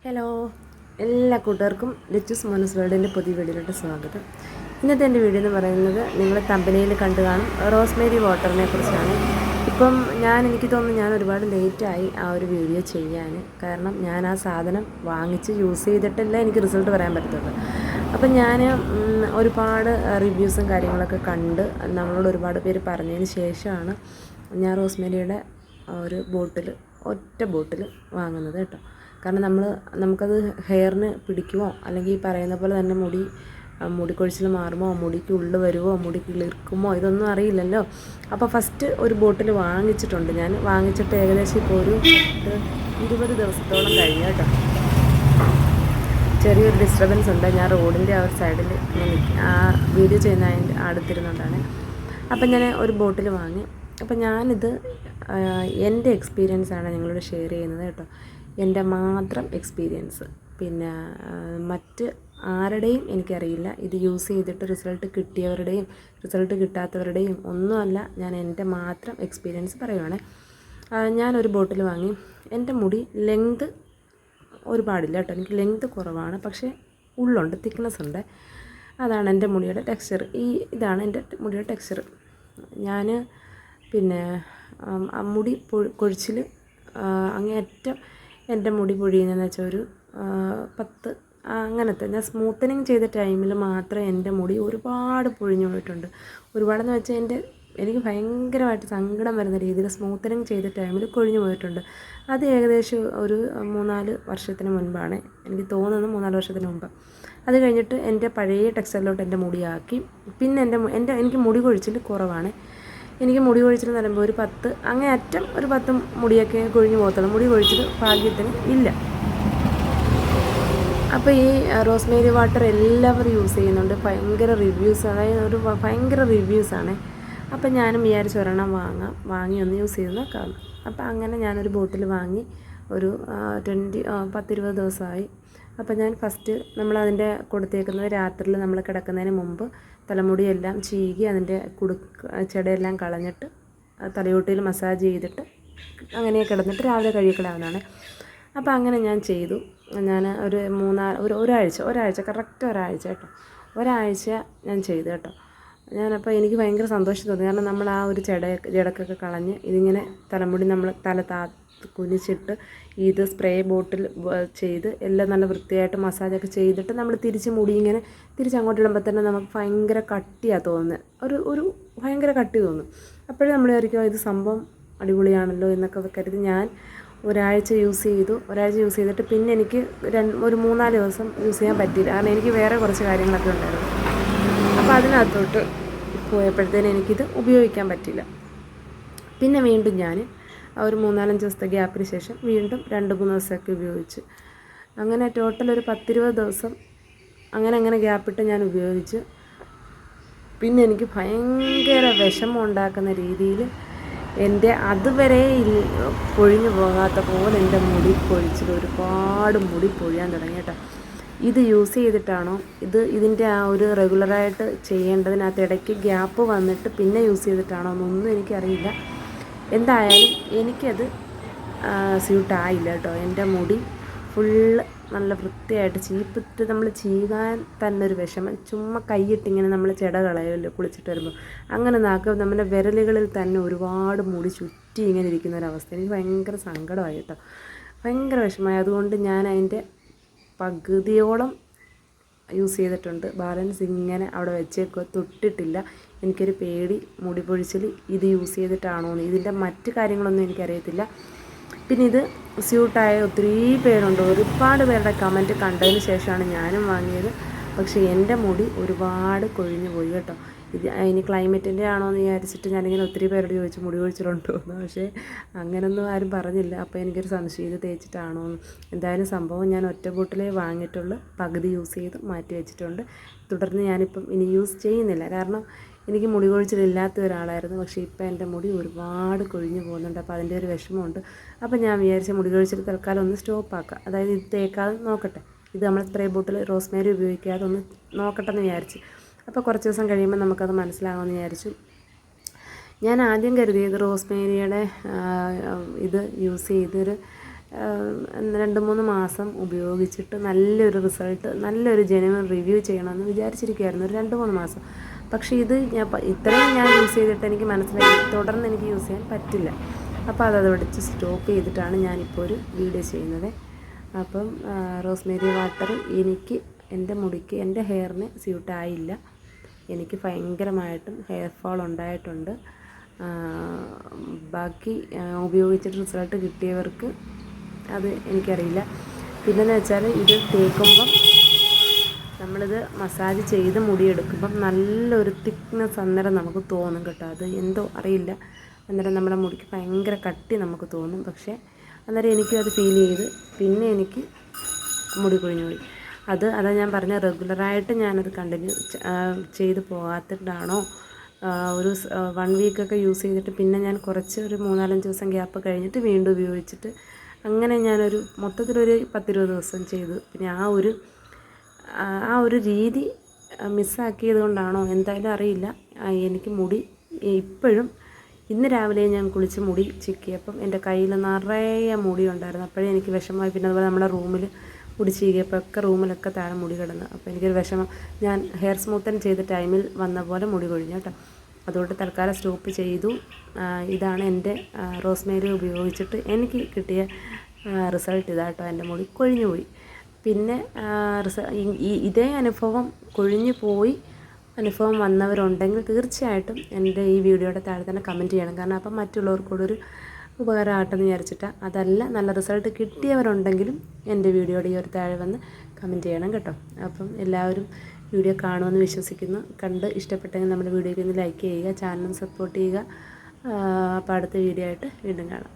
Hello, എല്ലാ കൂട്ടുകാർക്കും ലിറ്റൂസ് മോനസ് വേൾഡിൻ്റെ പുതിയ വീഡിയോയിലോട്ട് സ്വാഗതം. ഇന്നത്തെ എൻ്റെ വീഡിയോ എന്ന് പറയുന്നത് നിങ്ങൾ തമ്പനയിൽ കണ്ടു കാണും റോസ്മേരി വാട്ടറിനെ കുറിച്ചാണ്. ഇപ്പം എനിക്ക് തോന്നുന്നു ഞാൻ ഒരുപാട് ലേറ്റായി ആ ഒരു വീഡിയോ ചെയ്യാൻ. കാരണം ഞാൻ ആ സാധനം വാങ്ങിച്ച് യൂസ് ചെയ്തിട്ടല്ല എനിക്ക് റിസൾട്ട് പറയാൻ പറ്റത്തുള്ളൂ. അപ്പം ഞാൻ ഒരുപാട് റിവ്യൂസും കാര്യങ്ങളൊക്കെ കണ്ട് നമ്മളോട് ഒരുപാട് പേര് പറഞ്ഞതിന് ശേഷമാണ് ഞാൻ റോസ്മേരിയുടെ ഒരു ഒറ്റ ബോട്ടിൽ വാങ്ങുന്നത് കേട്ടോ. കാരണം നമുക്കത് ഹെയറിന് പിടിക്കുമോ, അല്ലെങ്കിൽ ഈ പറയുന്ന പോലെ തന്നെ മുടിക്കൊഴിച്ചിൽ മാറുമോ, മുടിക്ക് ഉള്ളിൽ വരുമോ, മുടി കിളിർക്കുമോ, ഇതൊന്നും അറിയില്ലല്ലോ. അപ്പോൾ ഫസ്റ്റ് ഒരു ബോട്ടിൽ വാങ്ങിച്ചിട്ടുണ്ട്. ഞാൻ വാങ്ങിച്ചിട്ട് ഏകദേശം ഇപ്പോൾ ഒരു 20 ദിവസത്തോളം കഴിഞ്ഞു കേട്ടോ. ചെറിയൊരു ഡിസ്റ്റർബൻസ് ഉണ്ട്. ഞാൻ റോഡിൻ്റെ ആ ഒരു സൈഡിൽ ആ വീഡിയോ ചെയ്യുന്ന അതിൻ്റെ അടുത്തിരുന്നുകൊണ്ടാണ്. അപ്പം ഞാൻ ഒരു ബോട്ടിൽ വാങ്ങി. അപ്പം ഞാനിത് എൻ്റെ എക്സ്പീരിയൻസാണ് നിങ്ങളോട് ഷെയർ ചെയ്യുന്നത് കേട്ടോ. എൻ്റെ മാത്രം എക്സ്പീരിയൻസ്, പിന്നെ മറ്റ് ആരുടെയും എനിക്കറിയില്ല. ഇത് യൂസ് ചെയ്തിട്ട് റിസൾട്ട് കിട്ടിയവരുടെയും റിസൾട്ട് കിട്ടാത്തവരുടെയും ഒന്നുമല്ല, ഞാൻ എൻ്റെ മാത്രം എക്സ്പീരിയൻസ് പറയുവാണ്. ഞാനൊരു ബോട്ടിൽ വാങ്ങി. എൻ്റെ മുടി ലെങ്ത് ഒരുപാടില്ല കേട്ടോ, എനിക്ക് ലെങ്ത് കുറവാണ്, പക്ഷേ ഉള്ളുണ്ട്, തിക്നെസ് ഉണ്ട്. അതാണ് എൻ്റെ മുടിയുടെ ടെക്സ്ചർ. ഇതാണ് എൻ്റെ മുടിയുടെ ടെക്സ്ചർ. ഞാൻ പിന്നെ മുടി കൊഴിച്ചിൽ അങ്ങേയറ്റം എൻ്റെ മുടി പൊഴിയുന്നതെന്ന് വെച്ചാൽ ഒരു 10 അങ്ങനത്തെ. ഞാൻ സ്മൂത്തനിങ് ചെയ്ത ടൈമിൽ മാത്രമേ എൻ്റെ മുടി ഒരുപാട് പൊഴിഞ്ഞു പോയിട്ടുണ്ട്. ഒരുപാടെന്ന് വെച്ചാൽ എനിക്ക് ഭയങ്കരമായിട്ട് സങ്കടം വരുന്ന രീതിയിൽ സ്മൂത്തനിങ് ചെയ്ത ടൈമിൽ കൊഴിഞ്ഞു പോയിട്ടുണ്ട്. അത് ഏകദേശം ഒരു 3-4 വർഷത്തിന് മുൻപാണ്, എനിക്ക് തോന്നുന്നത് 3-4 വർഷത്തിന് മുമ്പ്. അത് കഴിഞ്ഞിട്ട് എൻ്റെ പഴയ ടെക്സ്ചറിലോട്ട് എൻ്റെ മുടിയാക്കി. പിന്നെ എനിക്ക് മുടി കൊഴിച്ചിൽ കുറവാണ്. എനിക്ക് മുടി കൊഴിച്ചിൽ എന്ന് പറയുമ്പോൾ ഒരു 10 അങ്ങേയറ്റം ഒരു 10 മുടിയൊക്കെ കൊഴിഞ്ഞു പോകത്തുള്ളൂ. മുടി കൊഴിച്ചിൽ ഭാഗ്യത്തിന് ഇല്ല. അപ്പോൾ ഈ റോസ്മേരി വാട്ടർ എല്ലാവരും യൂസ് ചെയ്യുന്നുണ്ട്. ഭയങ്കര റിവ്യൂസ്, അതായത് ഭയങ്കര റിവ്യൂസാണ്. അപ്പോൾ ഞാനും വിചാരിച്ച് ഒരെണ്ണം വാങ്ങി ഒന്ന് യൂസ് ചെയ്ത് നോക്കാം. അപ്പോൾ അങ്ങനെ ഞാനൊരു ബോട്ടിൽ വാങ്ങി. ഒരു 10-20 ദിവസമായി. അപ്പോൾ ഞാൻ ഫസ്റ്റ് നമ്മളതിൻ്റെ കൊടുത്തേക്കുന്നത് രാത്രിയിൽ നമ്മൾ കിടക്കുന്നതിന് മുമ്പ് തലമുടിയെല്ലാം ചീകി അതിൻ്റെ ചെടയെല്ലാം കളഞ്ഞിട്ട് തലയോട്ടിയിൽ മസാജ് ചെയ്തിട്ട് അങ്ങനെ കിടന്നിട്ട് രാവിലെ കഴുകിക്കളയാവുന്നതാണ്. അപ്പോൾ അങ്ങനെ ഞാൻ ചെയ്തു. ഞാൻ ഒരാഴ്ച കറക്റ്റ് ഒരാഴ്ച കേട്ടോ, ഒരാഴ്ച ഞാൻ ചെയ്തു കേട്ടോ. ഞാനപ്പോൾ എനിക്ക് ഭയങ്കര സന്തോഷം തോന്നി. കാരണം നമ്മൾ ആ ഒരു ജടക്കൊക്കെ കളഞ്ഞ് ഇതിങ്ങനെ തലമുടി നമ്മൾ കുനിച്ചിട്ട് ഇത് സ്പ്രേ ബോട്ടിൽ ചെയ്ത് എല്ലാം നല്ല വൃത്തിയായിട്ട് മസാജൊക്കെ ചെയ്തിട്ട് നമ്മൾ മുടി ഇങ്ങനെ തിരിച്ചങ്ങോട്ട് ഇടുമ്പോൾ തന്നെ നമുക്ക് ഭയങ്കര കട്ടിയാണ് തോന്നുന്നത്. ഒരു ഭയങ്കര കട്ടി തോന്നും. അപ്പോഴും നമ്മൾ വിചാരിക്കും ഇത് സംഭവം അടിപൊളിയാണല്ലോ എന്നൊക്കെ കരുതി ഞാൻ ഒരാഴ്ച യൂസ് ചെയ്തു. ഒരാഴ്ച യൂസ് ചെയ്തിട്ട് പിന്നെ എനിക്ക് ഒരു 3-4 ദിവസം യൂസ് ചെയ്യാൻ പറ്റിയില്ല. കാരണം എനിക്ക് വേറെ കുറച്ച് കാര്യങ്ങളൊക്കെ ഉണ്ടായിരുന്നു. അപ്പോൾ അതിനകത്തോട്ട് പോയപ്പോഴത്തേനും എനിക്കിത് ഉപയോഗിക്കാൻ പറ്റില്ല. പിന്നെ വീണ്ടും ഞാൻ ഒരു 3-4 ദിവസത്തെ ഗ്യാപ്പിന് ശേഷം വീണ്ടും 2-3 ദിവസമൊക്കെ ഉപയോഗിച്ച്, അങ്ങനെ ടോട്ടൽ ഒരു 10-20 ദിവസം അങ്ങനെ ഗ്യാപ്പിട്ട് ഞാൻ ഉപയോഗിച്ച്. പിന്നെ എനിക്ക് ഭയങ്കര വിഷമം ഉണ്ടാക്കുന്ന രീതിയിൽ എൻ്റെ അതുവരെ പൊഴിഞ്ഞു പോകാത്ത പോലെ എൻ്റെ മുടി പൊഴിച്ചിൽ ഒരുപാട് മുടി പൊഴിയാൻ തുടങ്ങി കേട്ടോ. ഇത് യൂസ് ചെയ്തിട്ടാണോ, ഇതിൻ്റെ ആ ഒരു റെഗുലറായിട്ട് ചെയ്യേണ്ടതിനകത്ത് ഇടയ്ക്ക് ഗ്യാപ്പ് വന്നിട്ട് പിന്നെ യൂസ് ചെയ്തിട്ടാണോ എന്നൊന്നും എനിക്കറിയില്ല. എന്തായാലും എനിക്കത് സ്യൂട്ടായില്ല കേട്ടോ. എൻ്റെ മുടി ഫുള്ള് നല്ല വൃത്തിയായിട്ട് ചീപ്പിട്ട് നമ്മൾ ചീകാൻ തന്നെ ഒരു വിഷമം. ചുമ്മാ കൈയിട്ടിങ്ങനെ നമ്മൾ ചെട കളയുമല്ലോ കുളിച്ചിട്ട് വരുമ്പോൾ, അങ്ങനെ നാക്കും നമ്മുടെ വിരലുകളിൽ തന്നെ ഒരുപാട് മുടി ചുറ്റി ഇങ്ങനെ ഇരിക്കുന്ന ഒരവസ്ഥ. എനിക്ക് ഭയങ്കര സങ്കടമായി കേട്ടോ, ഭയങ്കര വിഷമമായി. അതുകൊണ്ട് ഞാൻ അതിൻ്റെ പകുതിയോളം യൂസ് ചെയ്തിട്ടുണ്ട്. ബാലൻസ് ഇങ്ങനെ അവിടെ വെച്ചേക്കുക, തൊട്ടിട്ടില്ല. എനിക്കൊരു പേടി, മുടി പൊഴിച്ചിൽ ഇത് യൂസ് ചെയ്തിട്ടാണോ എന്ന്. ഇതിൻ്റെ മറ്റ് കാര്യങ്ങളൊന്നും എനിക്കറിയത്തില്ല. പിന്നെ ഇത് സ്യൂട്ടായ ഒത്തിരി പേരുണ്ട്. ഒരുപാട് പേരുടെ കമൻറ്റ് കണ്ടതിന് ശേഷമാണ് ഞാനും വാങ്ങിയത്. പക്ഷേ എൻ്റെ മുടി ഒരുപാട് കൊഴിഞ്ഞു പോയി കേട്ടോ. ഇനി ക്ലൈമറ്റിൻ്റെ ആണോ എന്ന് വിചാരിച്ചിട്ട് ഞാനിങ്ങനെ ഒത്തിരി പേരോട് ചോദിച്ചു മുടി കൊഴിച്ചിലുണ്ടോ എന്ന്. പക്ഷേ അങ്ങനെയൊന്നും ആരും പറഞ്ഞില്ല. അപ്പോൾ എനിക്കൊരു സംശയം ഇത് തേച്ചിട്ടാണോ എന്ന്. എന്തായാലും സംഭവം ഞാൻ ഒറ്റ ബോട്ടിലേ വാങ്ങിയിട്ടുള്ളൂ. പകുതി യൂസ് ചെയ്ത് മാറ്റി വെച്ചിട്ടുണ്ട്. തുടർന്ന് ഞാനിപ്പം ഇനി യൂസ് ചെയ്യുന്നില്ല. കാരണം എനിക്ക് മുടി കൊഴിച്ചിലില്ലാത്ത ഒരാളായിരുന്നു. പക്ഷേ ഇപ്പം എൻ്റെ മുടി ഒരുപാട് കൊഴിഞ്ഞു പോകുന്നുണ്ട്. അപ്പോൾ അതിൻ്റെ ഒരു വിഷമമുണ്ട്. അപ്പോൾ ഞാൻ വിചാരിച്ച മുടി കൊഴിച്ചിൽ തൽക്കാലം ഒന്ന് സ്റ്റോപ്പാക്കാം. അതായത് ഇത് തേക്കാതെ നോക്കട്ടെ, ഇത് നമ്മൾ സ്പ്രേ ബോട്ടിൽ റോസ്മേരി ഉപയോഗിക്കാതെ ഒന്ന് നോക്കട്ടെ എന്ന് വിചാരിച്ച്. അപ്പോൾ കുറച്ച് ദിവസം കഴിയുമ്പോൾ നമുക്കത് മനസ്സിലാകുമെന്ന് വിചാരിച്ചു. ഞാൻ ആദ്യം കരുതിയത് റോസ്മേരിയുടെ ഇത് യൂസ് ചെയ്തൊരു 2-3 മാസം ഉപയോഗിച്ചിട്ട് നല്ലൊരു റിസൾട്ട്, നല്ലൊരു ജെന്യുവൻ റിവ്യൂ ചെയ്യണമെന്ന് വിചാരിച്ചിരിക്കുകയായിരുന്നു ഒരു 2-3 മാസം. പക്ഷേ ഇത് ഇത്രയും ഞാൻ യൂസ് ചെയ്തിട്ട് എനിക്ക് മനസ്സിലായി തുടർന്ന് എനിക്ക് യൂസ് ചെയ്യാൻ പറ്റില്ല. അപ്പോൾ അതവിടെ വെച്ച് സ്റ്റോപ്പ് ചെയ്തിട്ടാണ് ഞാനിപ്പോൾ ഒരു വീഡിയോ ചെയ്യുന്നത്. അപ്പം റോസ്മേരി വാട്ടർ എനിക്ക് എൻ്റെ മുടിക്ക്, എൻ്റെ ഹെയറിന് സ്യൂട്ടായില്ല. എനിക്ക് ഭയങ്കരമായിട്ടും ഹെയർ ഫാൾ ഉണ്ടായിട്ടുണ്ട്. ബാക്കി ഉപയോഗിച്ചിട്ട് റിസൾട്ട് കിട്ടിയവർക്ക് അത് എനിക്കറിയില്ല. പിന്നെയെന്ന് വെച്ചാൽ ഇത് തേക്കുമ്പം നമ്മളിത് മസാജ് ചെയ്ത് മുടിയെടുക്കുമ്പം നല്ലൊരു തിക്നെസ് അന്നേരം നമുക്ക് തോന്നും കേട്ടോ. അത് എന്തോ അറിയില്ല, അന്നേരം നമ്മുടെ മുടിക്ക് ഭയങ്കര കട്ടി നമുക്ക് തോന്നും. പക്ഷേ അന്നേരം എനിക്കത് ഫീൽ ചെയ്ത് പിന്നെ എനിക്ക് മുടി കൊഴിഞ്ഞു പോയി. അതാ ഞാൻ പറഞ്ഞ റെഗുലറായിട്ട് ഞാനത് കണ്ടിന്യൂ ചെയ്ത് പോകാത്തതാണോ, ഒരു 1 വീക്കൊക്കെ യൂസ് ചെയ്തിട്ട് പിന്നെ ഞാൻ കുറച്ച് ഒരു 3-4 ദിവസം ഗ്യാപ്പ് കഴിഞ്ഞിട്ട് വീണ്ടും ഉപയോഗിച്ചിട്ട് അങ്ങനെ ഞാനൊരു മൊത്തത്തിലൊരു 10-20 ദിവസം ചെയ്തു. പിന്നെ ആ ഒരു രീതി മിസ്സാക്കിയത് കൊണ്ടാണോ എന്തായാലും അറിയില്ല, എനിക്ക് മുടി ഇപ്പോഴും ഇന്ന് രാവിലെ ഞാൻ കുളിച്ച് മുടി ചിക്കിയപ്പം എൻ്റെ കയ്യിൽ നിറയെ മുടി ഉണ്ടായിരുന്നു. അപ്പോഴേ എനിക്ക് വിഷമമായി. പിന്നെ അതുപോലെ നമ്മുടെ റൂമിൽ മുടി ചീകിയപ്പോൾ ഒക്കെ റൂമിലൊക്കെ താഴെ മുടി കിടന്നു. അപ്പോൾ എനിക്കൊരു വിഷമം. ഞാൻ ഹെയർ സ്മൂത്തൻ ചെയ്ത ടൈമിൽ വന്ന പോലെ മുടി കൊഴിഞ്ഞു കേട്ടോ. അതുകൊണ്ട് തൽക്കാലം സ്റ്റോപ്പ് ചെയ്തു. ഇതാണ് എൻ്റെ റോസ്മേരി ഉപയോഗിച്ചിട്ട് എനിക്ക് കിട്ടിയ റിസൾട്ട് ഇതാട്ടോ. എൻ്റെ മുടി കൊഴിഞ്ഞു പോയി. പിന്നെ ഇതേ അനുഭവം കൊഴിഞ്ഞു പോയി അനുഭവം വന്നവരുണ്ടെങ്കിൽ തീർച്ചയായിട്ടും എൻ്റെ ഈ വീഡിയോയുടെ താഴെ തന്നെ കമൻറ്റ് ചെയ്യണം. കാരണം അപ്പം മറ്റുള്ളവർക്കൂടെ ഒരു ഉപകാരമായിട്ടെന്ന് വിചാരിച്ചിട്ടാണ്. അതല്ല, നല്ല റിസൾട്ട് കിട്ടിയവരുണ്ടെങ്കിലും എൻ്റെ വീഡിയോയുടെ ഈ ഒരു താഴെ വന്ന് കമൻറ്റ് ചെയ്യണം കേട്ടോ. അപ്പം എല്ലാവരും വീഡിയോ കാണുമെന്ന് വിശ്വസിക്കുന്നു. കണ്ട് ഇഷ്ടപ്പെട്ടെങ്കിൽ നമ്മുടെ വീഡിയോയ്ക്ക് ഒന്ന് ലൈക്ക് ചെയ്യുക, ചാനലും സപ്പോർട്ട് ചെയ്യുക. അപ്പോൾ അടുത്ത വീഡിയോ ആയിട്ട് വീണ്ടും കാണാം.